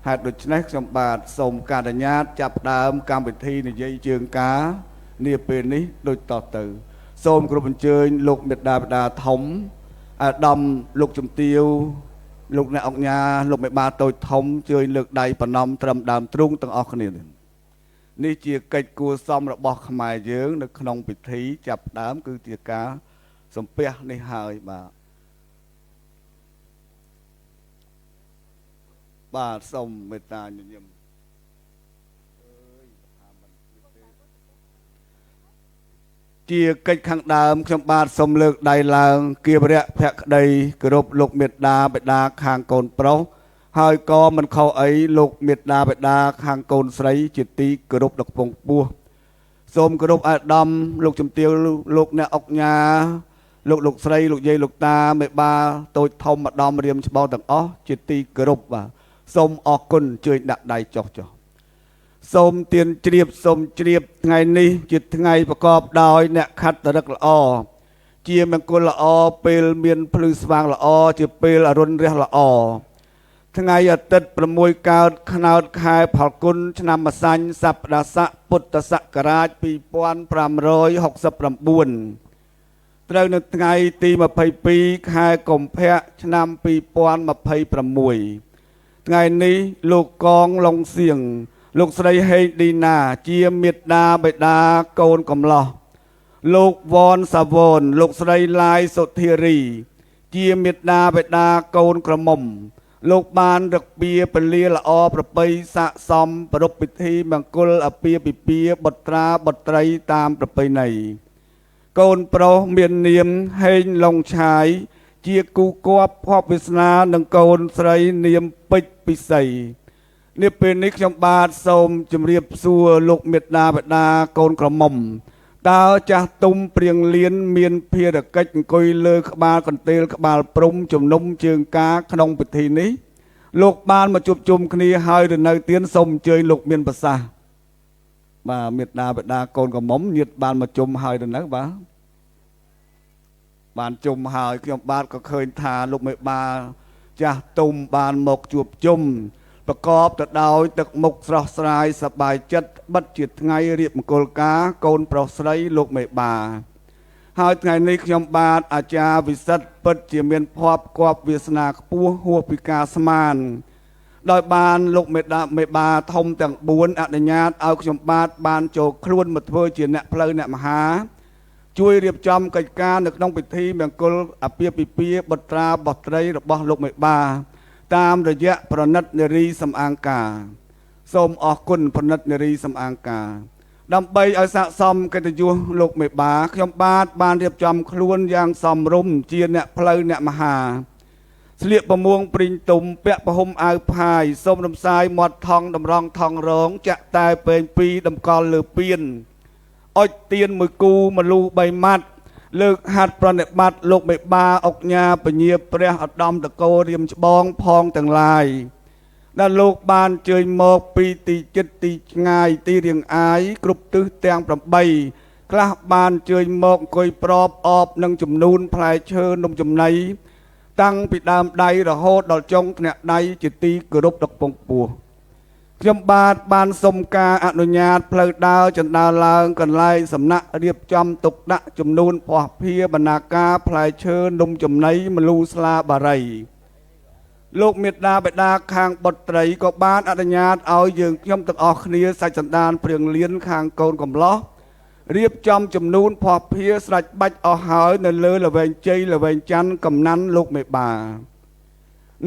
ហេតុដូច្នេះខ្ញុំបាទសូមការអនុញ្ញាតចាប់ដើមកម្មវិធីនិយាយជើងការនាពេលនេះដូចតទៅសូមគោរពអញ្ជើញលោកមេត្តាបិតាធំអាដាមលោកជំទាវលោកអ្នកអង្គញាលោកមេបាតូចធំជើញលើកដៃប្រណម្យត្រឹមដើមទ្រូងទាំងអស់គ្នានេះជាកិច្ចគួរសមរបស់ខ្មែរយើងនៅក្នុងពិធីចាប់ដើមគឺជាការសំពះនេះហើយបាទសូមមេត្តាញញឹមជាកិច្ចខាងដើមខ្ញុំបាទសូមលើកដៃឡើងគៀបរៈភក្តីគោរពលោកមេត្តាបិតាខាងកូនប្រុសហើយក៏មិនខុសអីលោកមេត្តាបិតាខាងកូនស្រីជាទីគោរពដ៏ខ្ពង់ខ្ពស់សូមគោរពអាដាមលោកជំទាវលោកអ្នកអុកញ៉ាលោកស្រីលោកយាយលោកតាមេបាតូចធំម្ដំរៀមច្បងទាំងអស់ជាទីគោរពបាទសូមអរគុណជួយដាក់ដៃចុះសូមទានជ្រាបសូមជ្រាបថ្ងៃនេះជាថ្ងៃប្រកបដោយអ្នកខត្តរឹកល្អជាមង្គលល្អពេលមានភ្លឺស្វាងល្អជាពេលអរុណរះល្អថ្ងៃអាទិត្យ6កើតខ្នើតខែផលគុណឆ្នាំម្សាញ់សប្តាហ៍ស័កពុទ្ធសករាជ2569ត្រូវនៅថ្ងៃទី22ខែកុម្ភៈឆ្នាំ2026ថ្ងៃនេះលោកកងឡុងសៀងលោកស្រីហេងឌីណាជាមេត្តាបិតាកូនកំឡោះលោកវ៉នសាវ៉នលោកស្រីឡាយសុធារីជាមេត្តាបិតាកូនក្រមុំលោកបានរឹកពីពលាល្អប្រពៃស័កសមប្រពៃពិធីមង្គលអាពាហ៍ពិពាហ៍បុត្រាបុត្រីតាមប្រពៃណីកូនប្រុសមាននាមហេងឡុងឆាយជាគូគប់ភ័ព្វវាសនានិងកូនស្រីនាមពេជ្រពិសីនេះពេលនេះខ្ញុំបាទសូមជម្រាបសួរលោកមេត្តាបិតាកូនក្រមុំតើចាស់ទុំព្រៀងលៀនមានភារកិច្ចអង្គុយលើក្បាលកន្ទេលក្បាលព្រំជំនុំជើងការក្នុងពិធីនេះលោកបានមកជួបជុំគ្នាហើយឬនៅទៀនសូមអញ្ជើញលោកមានប្រសាសន៍បាទមេត្តាបិតាកូនក្រមុំញាតិបានមកជុំហើយឬនៅបាទបានជុំហើយខ្ញុំបាទក៏ឃើញថាលោកមេបាចាស់ទុំបានមកជួបជុំប្រកបទៅដោយទឹកមុខស្រស់ស្រាយសប្បាយចិត្តបិទជាថ្ងៃរៀបមង្គលការកូនប្រុសស្រីលោកមេបាហើយថ្ងៃនេះខ្ញុំបាទអាចារ្យវិសិទ្ធពិតជាមានភ័ព្វគប់វាសនាខ្ពស់ហួសពីការស្មានដោយបានលោកមេបាធំទាំង4អនុញ្ញាតឲ្យខ្ញុំបាទបានចូលខ្លួនមកធ្វើជាអ្នកផ្លូវអ្នកមហាជួយរៀបចំកិច្ចការនៅក្នុងពិធីមង្គលអាពាហ៍ពិពាហ៍បុត្រាបុត្រីរបស់លោកមេបាតាមរយៈប្រណិតនារីសំអាងការសូមអរគុណប្រណិតនារីសំអាងការដើម្បីឲ្យស័ក្តិសមកិត្តិយសលោកមេបាខ្ញុំបាទបានរៀបចំខ្លួនយ៉ាងសមរម្យជាអ្នកផ្លូវអ្នកមហាស្លៀកប្រមួងព្រីងទុំពាក់ប្រហុំអាវផាយសូមរំសាយមាត់ថងតម្រង់ថងរងចាក់តែពេង2តម្កល់លើពៀនអុចទៀនមួយគូមលូ3ម៉ាត់លើកហាត់ប្រណិប័តលោកមេបាអុកញ៉ាពញាព្រះឧត្តមតកោរៀមច្បងផងទាំងឡាយដែលលោកបានជើញមកពីទីចិត្តទីឆ្ងាយទីរៀងអាយគ្រប់ទិសទាំង8ខ្លះបានជើញមកអង្គុយប្រອບអបនឹងចំនួនផ្លែឈើនំចំណីតាំងពីដើមដៃរហូតដល់ចុងថ្នាក់ដៃជាទីគោរពដ៏ខ្ពង់ខ្ពស់ខ្ញុំបាទបានសុំការអនុញ្ញាតផ្លូវដើរចណ្ដើរឡើងកន្លែងសំណាក់រៀបចំទុកដាក់ចំនួនភ័ស្តុភារបណ្ណាការផ្លែឈើនំចំណីមលូស្លាបារីលោកមេត្តាបិតាខាងបុត្រីក៏បានអនុញ្ញាតឲ្យយើងខ្ញុំទាំងអស់គ្នាសាច់សន្តានព្រៀងលៀនខាងកូនកំឡោះរៀបចំចំនួនភ័ស្តុភារស្រេចបាច់អស់ហើយនៅលើល្វែងជ័យល្វែងច័ន្ទកំណាន់លោកមេបា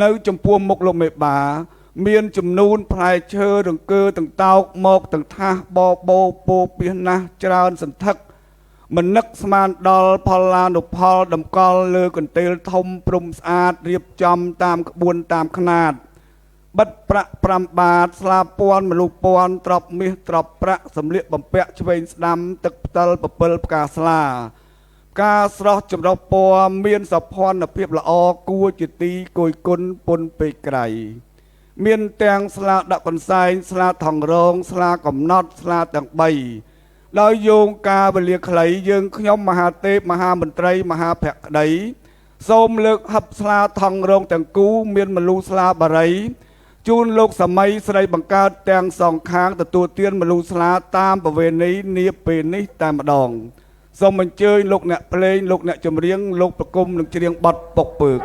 នៅចំពោះមុខលោកមេបាមានចំនួនផ្លែឈើរង្គើទាំងតោកមកទាំងថាសបបោពោពៀសណាស់ច្រើនសន្ធឹកមិននឹកស្មានដល់ផលឡានុផលតម្កល់លើកន្ទេលធំព្រំស្អាតរៀបចំតាមក្បួនតាមខ្នាតបិទប្រាក់5បាតស្លាពាន់មលុពាន់ត្រប់មាសត្រប់ប្រាក់សម្លៀកបំពាក់ឆ្វេងស្ដាំទឹកផ្តិលពពិលផ្កាស្លាផ្កាស្រស់ចម្រុះពណ៌មានសោភ័ណភាពល្អគួរជាទីគយគន់ពុនពេកក្រៃមានទាំងស្លាដាក់កន្សែងស្លាថងរងស្លាកំណត់ស្លាទាំង3ដោយយោងការវេលាខ្លីយើងខ្ញុំមហាទេពមហាមន្ត្រីមហាភក្តីសូមលើកហឹបស្លាថងរងទាំងគូមានមលូស្លាបារី ជូនលោកសម័យស្រីបង្កើតទាំងសងខាងទទួលទានមលូស្លាតាមប្រវេណីនាពេលនេះតែម្ដងសូមអញ្ជើញលោកអ្នកភ្លេងលោកអ្នកចម្រៀងលោកប្រគំនឹងច្រៀងបទពុកពើក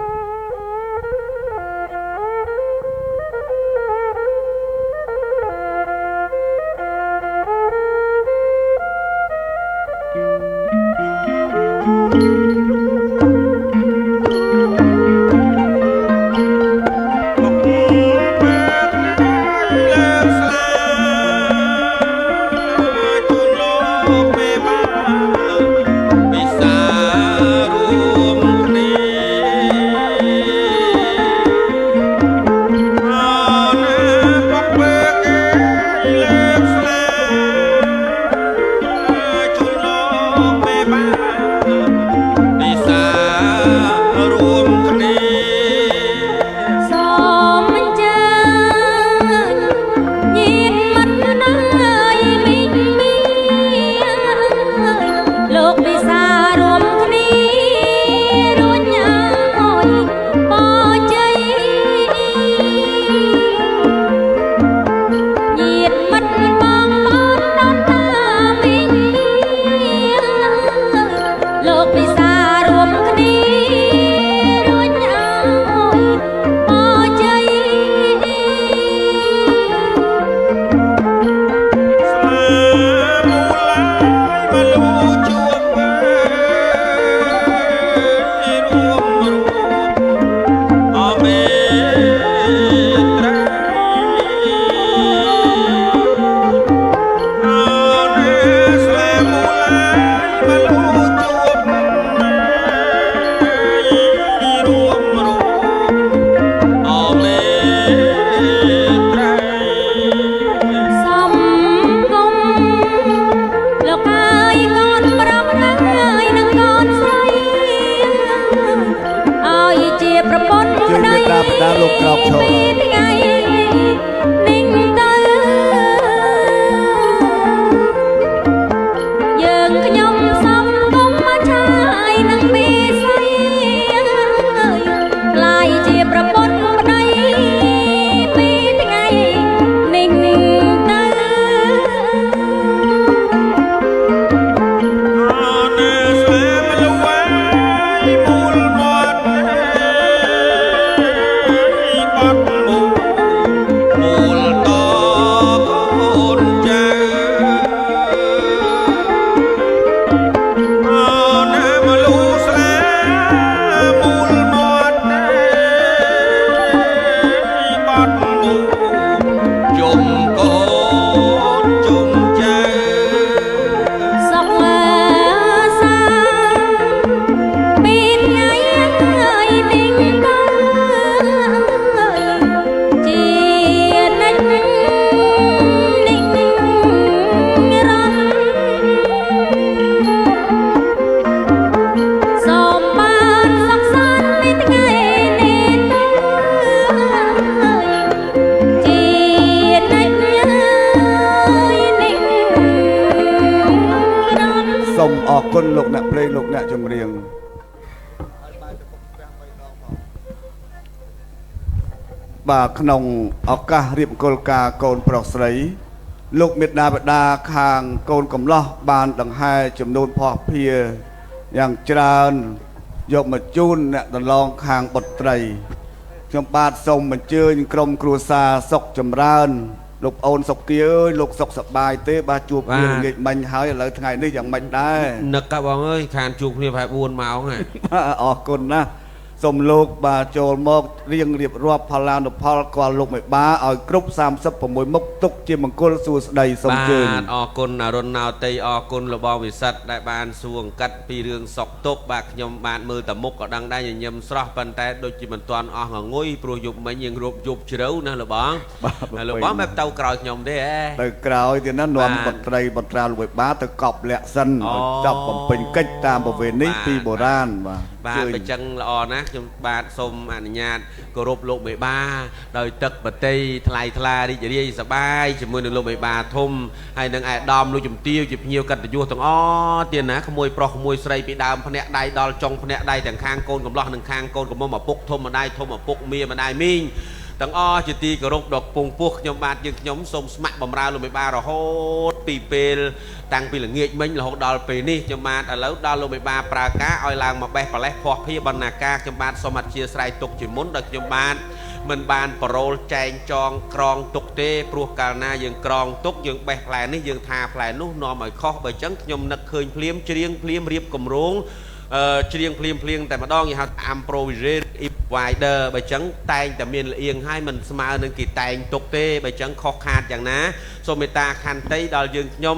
បាទក្នុងឱកាសរៀបមង្គលការកូនប្រុសស្រីលោកមេត្តាបិតាខាងកូនកំឡោះបានដង្ហែចំនួនផោះភាយ៉ាងច្រើនយកមកជូនអ្នកដលងខាងបុត្រីខ្ញុំបាទសូមអញ្ជើញក្រុមគ្រួសារសុខចម្រើនលោកអូនសុកទាអើយលោកសុខសប្បាយទេបាទជួបគ្នាល្ងាចមិញហើយឥឡូវថ្ងៃនេះយ៉ាងម៉េចដែរនឹកបងអើយខានជួបគ្នាប្រហែល4ម៉ោងហើយអរគុណណាស់សូមលោកបាទចូលមករៀងរៀបរាប់ផលានុផលគាល់លោកមេបាឲ្យគ្រប់36មុខទុកជាមង្គលសួស្តីសូមជើញបាទអរគុណអរុណណោតីអរគុណលោកបងវិសិទ្ធដែលបានសួរអង្កត់ពីរឿងសុកទុកបាទខ្ញុំបានមើលតែមុខក៏ដឹងដែរញញឹមស្រស់ប៉ុន្តែដូចជាមិនទាន់អស់ងងុយព្រោះយប់មិញយើងរົບយប់ជ្រៅណាលោកបងលោកបងបែបទៅក្រោយខ្ញុំទេហ៎ទៅក្រោយទៀតណានាំបត្រីបត្រាលោកមេបាទៅកប់លក្ខសិនចាប់បំពេញកិច្ចតាមប្រវេណីពីបុរាណបាទបើចឹងល្អណាស់ខ្ញុំបាទសូមអនុញ្ញាតគោរពលោកមេបាដោយទឹកបតីថ្លៃថ្លារីករាយសប្បាយជាមួយនឹងលោកមេបាធំហើយនឹងឯកឧត្តមលោកជំទាវជាភ្ញៀវកិត្តិយសទាំងអស់ទៀតណាក្មួយប្រុសក្មួយស្រីពីដើមភ្នាក់ដៃដល់ចុងភ្នាក់ដៃទាំងខាងកូនកំឡោះនិងខាងកូនកំមុំឪពុកធំម្ដាយធំឪពុកមីម្ដាយមីង ទាំងអស់ជាទីគោរពដល់ពងពោះខ្ញុំបាទយើងខ្ញុំសូមស្ម័គ្របម្រើលោកមេបារហូតពីពេលតាំងពីល្ងាចមិញរហូតដល់ពេលនេះខ្ញុំបាទឥឡូវដល់លោកមេបាប្រើការឲ្យឡើងមកបេះប្រលេះភ័ស្តុភារបណ្ណាការខ្ញុំបាទសូមអធិស្ឋានទុកជាមុនដល់ខ្ញុំបាទមិនបានប្រូលចែងចងក្រងទុកទេព្រោះកាលណាយើងក្រងទុកយើងបេះផ្លែនេះយើងថាផ្លែនោះនាំឲ្យខុសបើអញ្ចឹងខ្ញុំនឹកឃើញភ្លាមច្រៀងភ្លាមរៀបគម្រោងច្រៀងភ្លាមតែម្ដងគេហៅ improvisation divider បើអញ្ចឹងតែងតែមានលៀងឲ្យមិនស្មើនឹងគេតែងទុកទេបើអញ្ចឹងខុសខាតយ៉ាងណាសូមមេត្តាខន្តីដល់យើងខ្ញុំ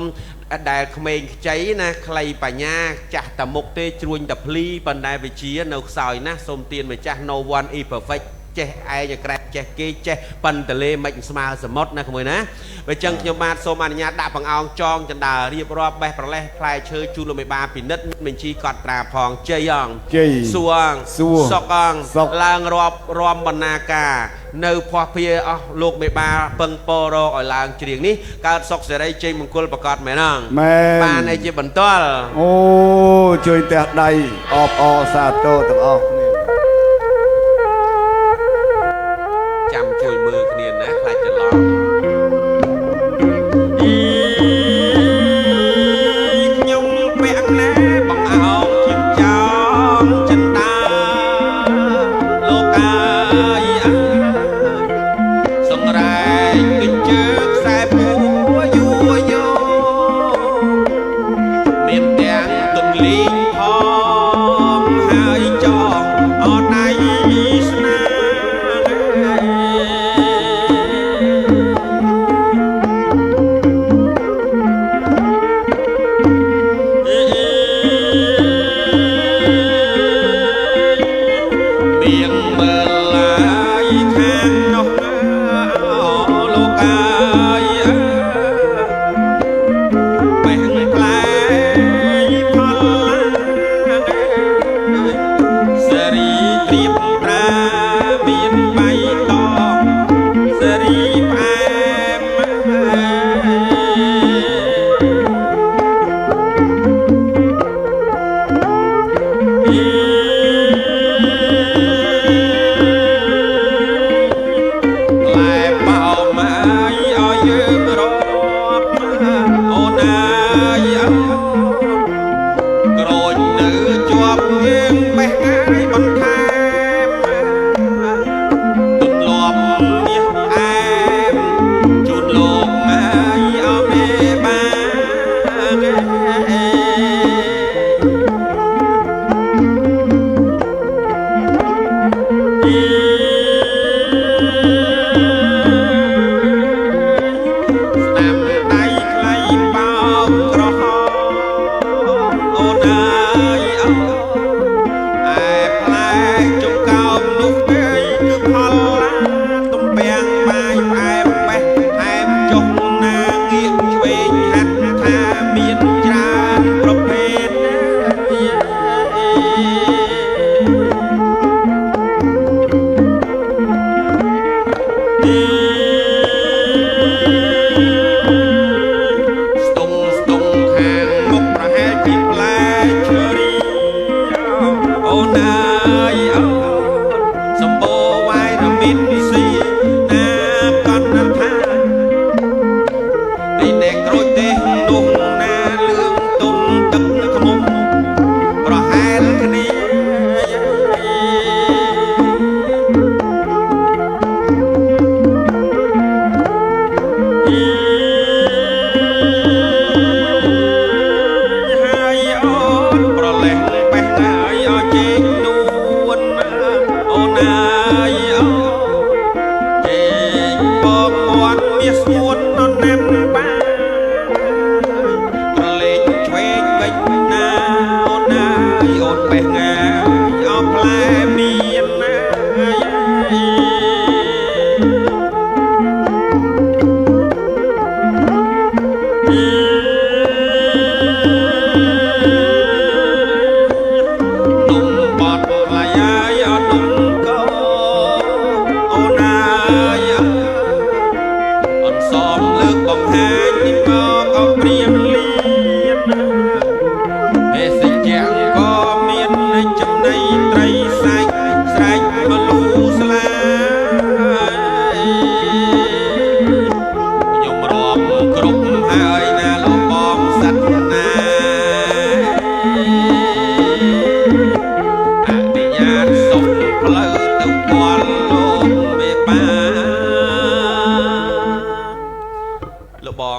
ដែលក្មេងខ្ចីណាខ្លីបញ្ញាចាស់តាមុខទេជ្រួញតាភ្លីប៉ុន្តែវិជានៅខ្សោយណាសូមទានម្ចាស់ no one is perfect ចេះឯងក្រែកចេះគេចេះប៉ិនតលេមិនស្មើសមុទ្រណាក្មួយណាបើអញ្ចឹងខ្ញុំបាទសូមអនុញ្ញាតដាក់បង្អោងចងចណ្ដើរៀបរាប់បេះប្រលេះផ្លែឈើជូនលោកមេបាពិនិត្យបញ្ជីកត់ត្រាផងជ័យអង្គសួងសុកអង្គឡើងរាប់រំបណ្ណាការនៅភ័ស្តុភារអស់លោកមេបាពឹងពររកឲ្យឡើងច្រៀងនេះកើតសុខសេរីជ័យមង្គលប្រកបមែនអងបានឯជាបន្តអូជួយផ្ទះដៃអបអសាទរទាំងអស់ចាំជួយមើលគ្នាណាខ្លាចច្រឡំខ្ញុំពាក់ណែបងអោបជាចោមចិនដាលោកអើយសង្រែងគិជើខ្សែពួរយួរយោមានទាំងទន្លីងផងហើយចងអត់ដៃស្នា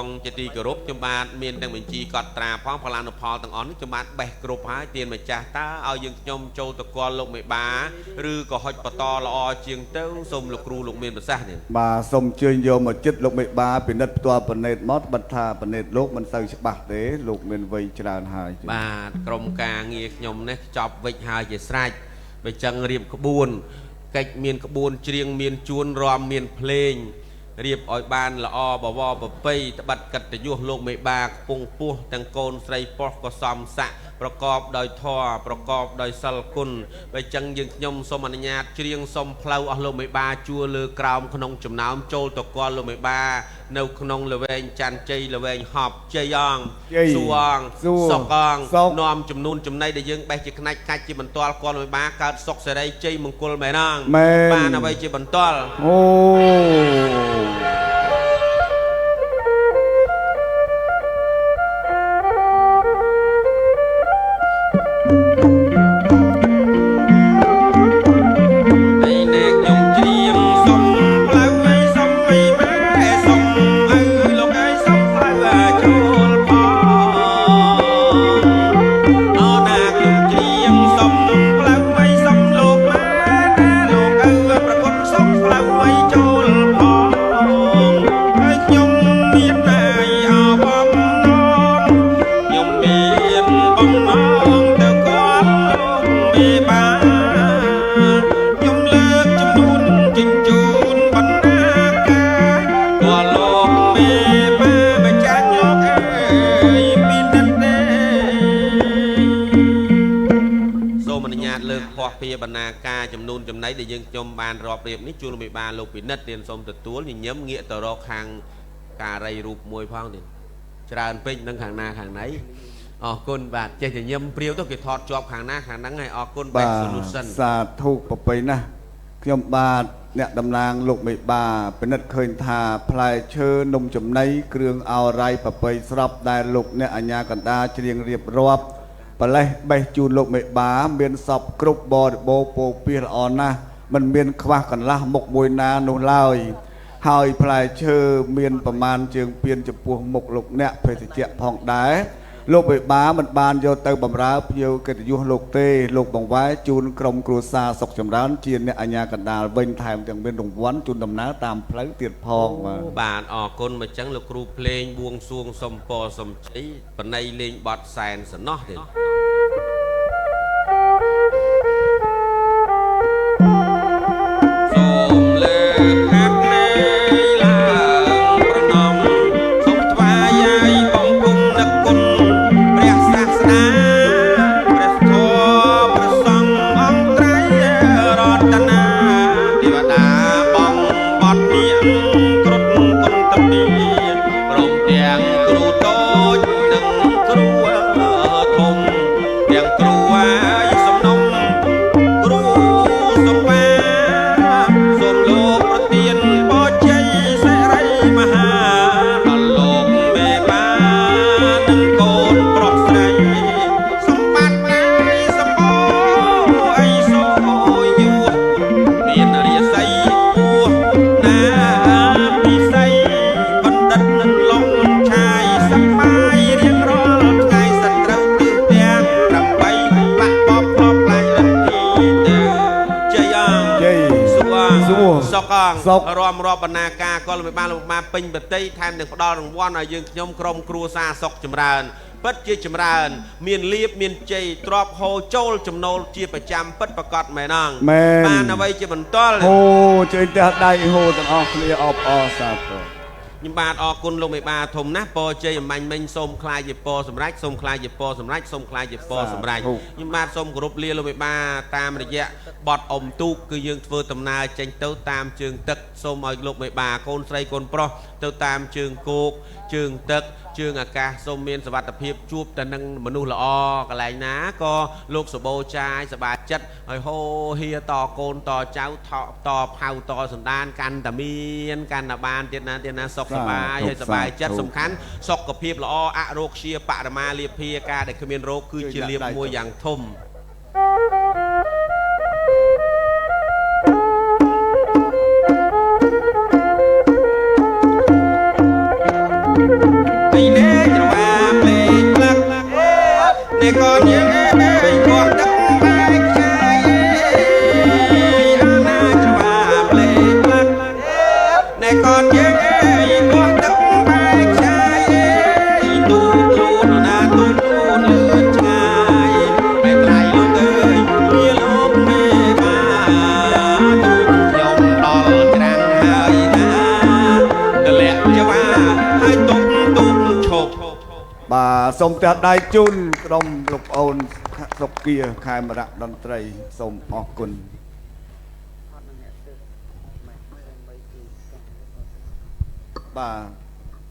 ងជាទីគោរពខ្ញុំបាទមានទាំងបញ្ជីកត់ត្រាផងផលិតផលទាំងអស់នេះខ្ញុំបាទបេះគ្រប់ហើយទានម្ចាស់តើឲ្យយើងខ្ញុំចូលទៅគាល់លោកមេបាឬក៏ហុចបន្តល្អជាងទៅសូមលោកគ្រូលោកមានប្រសាសន៍នេះបាទសូមអញ្ជើញយកមកចិត្តលោកមេបាពិនិត្យផ្ទាល់ប្រណេតមកបិទថាប្រណេតលោកមិនសូវច្បាស់ទេលោកមានវ័យច្រើនហើយបាទក្រុមការងារខ្ញុំនេះចប់វិចហើយជាស្រេចបើចឹងរៀបក្បួនកិច្ចមានក្បួនច្រៀងមានជួនរាំមានភ្លេងរៀបឲ្យបានល្អបវរប្រពៃត្បិតកិត្តិយសលោកមេបាខ្ពង់ពោះទាំងកូនស្រីប្រុសក៏សមស័ក្តិប្រកបដោយធម៌ប្រកបដោយសិលគុណបើចឹងយើងខ្ញុំសូមអនុញ្ញាតច្រៀងសុំផ្លូវអស់លោកមេបាជួលើក្រោមក្នុងចំណោមចូលតកលលោកមេបានៅក្នុងល្វែងច័ន្ទជ័យល្វែងហប់ជ័យអង្គសួរអង្គសុកអង្គនាំចំនួនចំណៃដែលយើងបេះជាខ្នាច់កាច់ជាបន្ទាល់គាត់លោកមេបាកើតសុខសេរីជ័យមង្គលមែនអង្គបានអ្វីជាបន្ទាល់អូ បណ្ណាការចំនួនចំណៃដែលយើងខ្ញុំបានរាប់រៀបនេះជួលមេបាលោកពិនិត្យទានសូមទទួលញញឹមងាកទៅរកខាងការីរូបមួយផងទៀតច្រើនពេកនឹងខាងណាខាងណីអរគុណបាទចេះញញឹមព្រាវទៅគេថតជាប់ខាងណាខាងហ្នឹងហើយអរគុណ Best Solution សាធុប្រពៃណាស់ខ្ញុំបាទអ្នកតំណាងលោកមេបាពិនិត្យឃើញថាផ្លែឈើនំចំណីគ្រឿងអោរ៉ៃប្រពៃស្រាប់ដែលលោកអ្នកអាជ្ញាកណ្ដាលច្រៀងរៀបរាប់ប្រលេះបេះជូនលោកមេបាមានសពគ្រប់បរិបូរពោពាសល្អណាស់មិនមានខ្វះកន្លះមុខមួយណានោះឡើយហើយផ្លែឈើមានប្រមាណជើងពៀនចំពោះមុខលោកអ្នកភេសជ្ជៈផងដែរលោកមេបាមិនបានយកទៅបម្រើភ្ញៀវកិត្តិយសលោកទេលោកបង្វែរជូនក្រុមគ្រួសារសុខចម្រើនជាអ្នកអាជ្ញាកណ្ដាលវិញថែមទាំងមានរង្វាន់ជូនដំណើរតាមផ្លូវទៀតផងបាទអរគុណមកចឹងលោកគ្រូភ្លេងបួងសួងសុំពរសុំជ័យបណៃលេងបត់សែនសំណោះទៀតសូមលើកហាត់ណែឡើងប្រណំសូមថ្វាយឲ្យបង្គំនឹកគុណព្រះសាស្តាព្រះធម៌ព្រះសង្ឃអង្គត្រៃរតនាទេវតាបងបត់នាងគ្រុឌគុណតពីព្រមទាំងគ្រូតូចនិងគ្រូធំទាំងគ្រូឲ្យសំណុំគ្រូសំវាសូមលោកប្រទានបោជ័យសិរីមហាដល់លោកមេបានិងកូនប្រុសស្រីសម្បត្តិឯសម្បូរអីសូយូរមានរាសីពោះណាពិសីបណ្ឌិតនឹងលំឆាយសប្បាយរៀងរាល់ថ្ងៃសត្រូវទិសទាំង8បាក់បបផ្លប់ខ្លាញ់រទ្ធីទៅជ័យអង្គសួរសុកអង្គរំរាប់បណ្ណាការក៏លោកបានពេញបតីថែមទាំងផ្ដល់រង្វាន់ឲ្យយើងខ្ញុំក្រុមគ្រួសារសុកចម្រើនពិតជាចម្រើនមានលៀបមានជ័យទ្របហូរចូលចំណូលជាប្រចាំពិតប្រកបមែនអងបានអ្វីជាបន្តហូជើញផ្ទះដៃហូទាំងអស់គ្នាអបអរសាទរខ្ញុំបាទអរគុណលោកមេបាធំណាស់ពរជ័យអំបញ្ញមិញសូមខ្លាយជាពរសម្រេចសូមខ្លាយជាពរសម្រេចសូមខ្លាយជាពរសម្រេចខ្ញុំបាទសូមគោរពលាលោកមេបាតាមរយៈបទអុំទូកគឺយើងធ្វើដំណើរចេញទៅតាមជើងទឹកសូមឲ្យលោកមេបាកូនស្រីកូនប្រុសទៅតាមជើងគោកជើងទឹកជើងអាកាសសូមមានសុវត្ថិភាពជួបតែនឹងមនុស្សល្អកន្លែងណាក៏លោកសបោចាយសบายចិត្តឲ្យហូហៀតកូនតចៅតផៅតសន្តានកាន់តែមានកាន់តែបានទៀតណាសុខសบายហើយសบายចិត្តសំខាន់សុខភាពល្អអរោគជាបរមាលាភាការដែលគ្មានរោគគឺជាលាភមួយយ៉ាងធំ ជាវ៉ាហើយទុំឈប់ បាទសូមផ្ទះដៃជូនក្រុមលោកប្អូនសុកគាខេមរៈតន្ត្រីសូមអរគុណបាទ